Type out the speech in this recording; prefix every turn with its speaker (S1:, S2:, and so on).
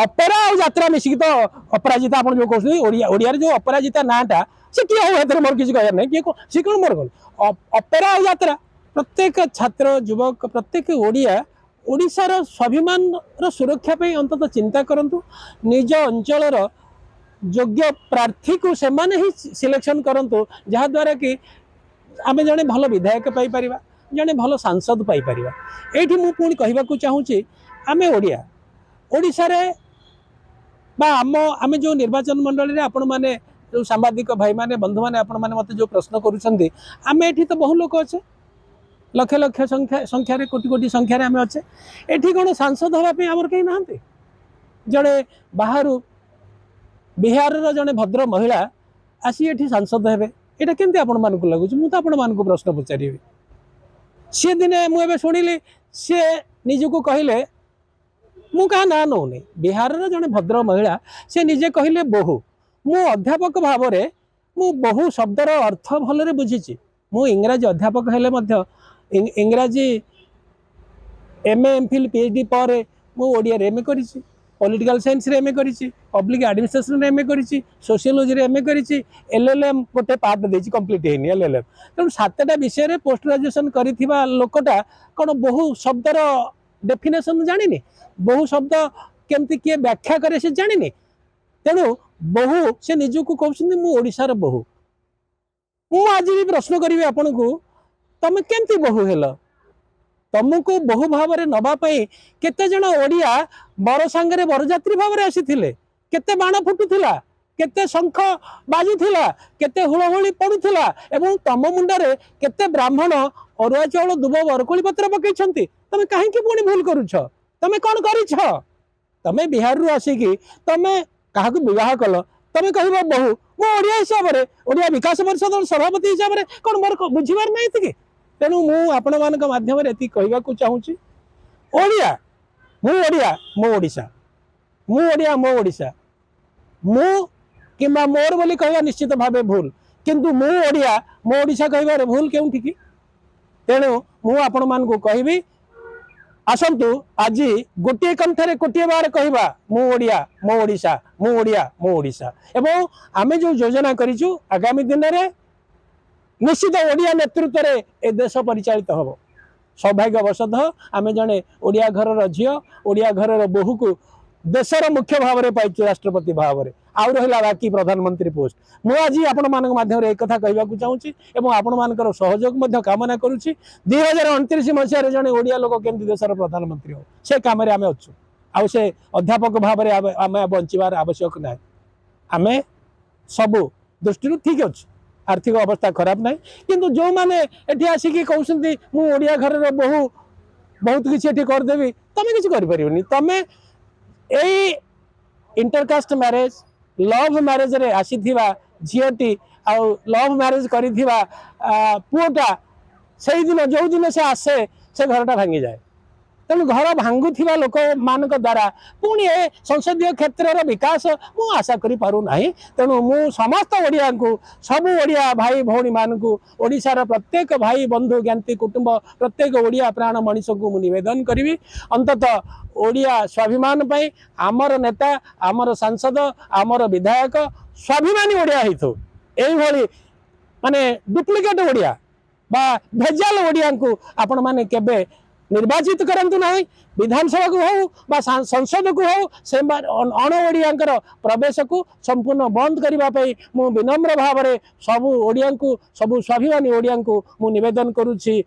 S1: Opera ଆଉ ଯାତ୍ରା ମିଶିକି ତ ଅପରାଜିତା ଆପଣ ଯୋଉ କହୁଛନ୍ତି ଓଡ଼ିଆରେ ଯୋଉ ଅପରାଜିତା ନାଁଟା ସେ କିଏ ହଉ ଏଥିରେ ମୋର କିଛି କହିବାର ନାହିଁ କିଏ ସେ କଣ ମୋର କଣ ଅପେରା ଆଉ ଯାତ୍ରା ପ୍ରତ୍ୟେକ ଛାତ୍ର ଯୁବକ ପ୍ରତ୍ୟେକ ଓଡ଼ିଆ ଓଡ଼ିଶାର ସ୍ୱାଭିମାନର ସୁରକ୍ଷା ପାଇଁ ଅନ୍ତତଃ ଚିନ୍ତା କରନ୍ତୁ ନିଜ ଅଞ୍ଚଳର ଯୋଗ୍ୟ ପ୍ରାର୍ଥୀକୁ ସେମାନେ ହିଁ ସିଲେକ୍ସନ କରନ୍ତୁ ଯାହାଦ୍ୱାରା କି ଆମେ ଜଣେ ଭଲ ବିଧାୟକ ପାଇପାରିବା ଜଣେ ଭଲ ସାଂସଦ ପାଇପାରିବା ଏଇଠି ମୁଁ ପୁଣି କହିବାକୁ ଚାହୁଁଛି ଆମେ ଓଡ଼ିଆ ଓଡ଼ିଶାରେ बा आम जो निर्वाचन मंडल में आपण मैंने जो सांबादिक भाई मैंने बंधु मैंने आपण मैंने मत जो प्रश्न करें ये तो बहु लोक अच्छे लक्ष लक्ष संख्यार कोटि कोटि संख्यार आम अच्छे ये कौन सांसद हाँपाई आमर कहीं ना जड़े बाहर बिहार जड़े भद्र महिला आसी ये सांसद हे यहाँ केमती आपण मानक लगुच मुझे आपण मानक प्रश्न पचारि सी दिने मुझे शुणिली सी निजक कहले मु क्या ना नौनी बिहार जड़े भद्र महिला से निजे कहले बहु मु अध्यापक भाव में मु बहु शब्दर अर्थ भल बुझी मु इंग्राजी अध्यापक हेले इंग्राजी एमए एमफिल पीएचडी पर मु ओडिया एमए करी पॉलिटिकल साइंस रे एमए करी पब्लिक एडमिनिस्ट्रेशन एमए करी सोशियोलॉजी रे एमए करी एलएलएम गोटे पार्ट देछि कंप्लीट हेनी एलएलएम तेणु 7टा विषय रे पोस्ट ग्रेजुएशन करिथिबा लोकटा कोन बहु शब्दर डेफिनेशन जानिनी बहु शब्द केमती किए व्याख्या करे से जानिनी तेणु बहु से निजक कहते मु ओडिशार बहु मु आज भी प्रश्न करी आपण को तमे केमती बहु हेल तुमको बहु भाव में नवाई केते जन ओडिया बर सांगे बरजात्री भाव में आसी केते बाण फुटुला केते शंख बाजुला केते हुलहुली पड़ुला एवं तम मुंडे केते ब्राह्मण अरुआ चाउल दुब बरकोली पत्र पकई तमे कहीं पुणी भूल करुछ तमे कौन करिछ तमे बिहार रु आसिकी तमे क्या विवाह कल तमे कह बहु मो ओडिया हिसाब से ओडिया विकास परिषद सभापति हिसाब से कौन मोर बुझीबार नहीं थी तेणु मु आपण मानक माध्यम रे कहवाक चाहूँगी ओडिया मु ओडिया मो ओडिशा मु ओडिया मो ओडिशा मु किंबा मोर बोली कहवा निश्चित भाव भूल किंतु मु ओडिया मो ओडिशा कहबार भूल केउठी की तेणु मु आपण मानक कहबी आसतु आज गोटे कंठरे गोटे बार कहवा मु ओडिया मो ओडिशा मु ओडिया मो ओडिशा एवं आमे जो योजना करिछु आगामी दिन में निश्चित ओडिया नेतृत्व में ए देश परिचालित हम सौभाग्यवशतः आमे जने ओडिया घर झी ओडिया घर बोहू को देशर मुख्य भाव में पाई राष्ट्रपति भाव में आउ रहा बाकी प्रधानमंत्री पोस्ट मुझे आपण मानक माध्यम एक कथा कहवाक चाहूँगी और आपण मानकर सहयोग कामना करुच्ची 2029 मसीह जड़े ओडिया लोक केमती देशर प्रधानमंत्री हो से कम आम अच्छु आउ से अध्यापक भाव में आम बंचार आवश्यक ना आम सबू दृष्टि ठीक अच्छे आर्थिक अवस्था खराब ना किंतु जो मैंने ये आसिकी कहते मुझे घर बहु बहुत किसी करदेवी तुम किसी तुम यही इंटरकास्ट मैरेज लव मैरेज रे आसी झीटी आउ लव मैरेज करिथिबा पुओटा से दिन जो दिन से आसे से घरटा भांगी जाए तेणु घर भांगुथिबा लोक मानक द्वारा पुणी ए संसदीय क्षेत्र विकास मु आशा करि पारु नाही तेणु मु समस्त ओडिया को सबु ओडिया भाई भौणी मानक ओडिशार प्रत्येक भाई बंधु ज्ञाति कुटुंब प्रत्येक ओडिया प्राण मनीष को मु निवेदन करी अंततः ओडिया स्वाभिमान पाई आमर नेता आमर सांसद आमर विधायक स्वाभिमानी ओडिया हेतु एई भली माने डुप्लिकेट ओडिया बा भेजाल ओडिया को आपण माने केबे निर्वाचित करंतु नहीं विधानसभा को हो बा संसद को हो से अण ओडिया प्रवेश को संपूर्ण बंद करने मु विनम्र भाव में सबू ओडिया को सबू स्वाभिमानी ओडिया को मु निवेदन करुछि।